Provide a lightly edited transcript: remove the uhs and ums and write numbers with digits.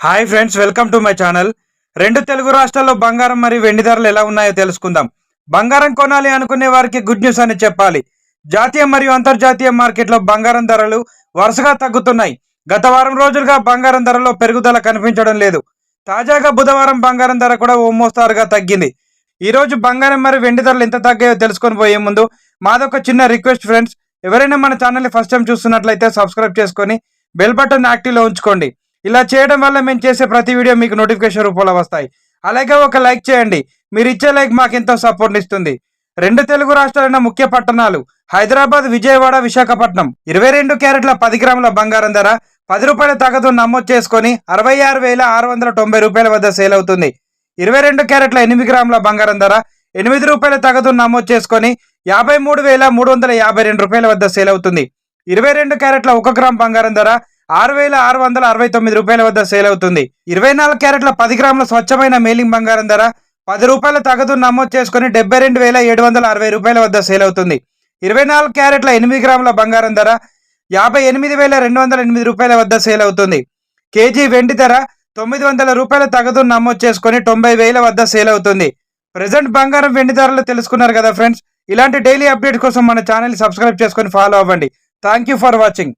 Hi friends, welcome to my channel. రెండు తెలుగు రాష్ట్రాల్లో బంగారం మరియు వెండి ధరలు ఎలా ఉన్నాయో తెలుసుకుందాం. బంగారం కొనాలి అనుకునే వారికి గుడ్ న్యూస్ అని చెప్పాలి. జాతీయ మరియు అంతర్జాతీయ మార్కెట్లో బంగారం ధరలు వరుసగా తగ్గుతున్నాయి. గత వారం రోజులుగా బంగారం ధరలో పెరుగుదల కనిపించడం లేదు. తాజాగా బుధవారం బంగారం ధర కూడా ఓ మోస్తారుగా తగ్గింది. ఈ రోజు బంగారం మరియు వెండి ధరలు ఎంత తగ్గాయో తెలుసుకొని పోయే ముందు మాదొక చిన్న రిక్వెస్ట్ ఫ్రెండ్స్, ఎవరైనా మన ఛానల్ని ఫస్ట్ టైం చూస్తున్నట్లయితే సబ్స్క్రైబ్ చేసుకొని బెల్ బటన్ యాక్టివ్లో ఉంచుకోండి. ఇలా చేయడం వల్ల మేము చేసే ప్రతి వీడియో మీకు నోటిఫికేషన్ రూపంలో వస్తాయి. అలాగే ఒక లైక్ చేయండి. మీరు ఇచ్చే లైక్ మాకు ఎంతో సపోర్ట్ ఇస్తుంది. రెండు తెలుగు రాష్ట్రాలైన ముఖ్య పట్టణాలు హైదరాబాద్, విజయవాడ, విశాఖపట్నం 22 క్యారెట్ల 10 గ్రాముల బంగారం ధర 10 రూపాయల తగదు నమోదు చేసుకొని 66,690 రూపాయల వద్ద సేల్ అవుతుంది. 22 క్యారెట్ల 8 గ్రాముల బంగారం ధర 8 రూపాయల తగదు నమోదు చేసుకొని 53,352 రూపాయల వద్ద సేల్ అవుతుంది. 22 క్యారెట్ల 1 గ్రామ్ బంగారం ధర 6,669 రూపాయల వద్ద సేల్ అవుతుంది. 24 క్యారెట్ల 10 గ్రాముల స్వచ్ఛమైన మేలింగ్ బంగారం ధర 10 రూపాయల తగదు నమోదు చేసుకుని 72,760 రూపాయల వద్ద సేల్ అవుతుంది. 24 క్యారెట్ల 8 గ్రాముల బంగారం ధర 58,208 రూపాయల వద్ద సేల్ అవుతుంది. కేజీ వెండి ధర 900 రూపాయల తగదు నమోదు చేసుకుని 90,000 వద్ద సేల్ అవుతుంది. ప్రెసెంట్ బంగారం వెండి ధరలు తెలుసుకున్నారు కదా ఫ్రెండ్స్. ఇలాంటి డైలీ అప్డేట్ కోసం మన ఛానల్ సబ్స్క్రైబ్ చేసుకొని ఫాలో అవ్వండి. Thank you for watching.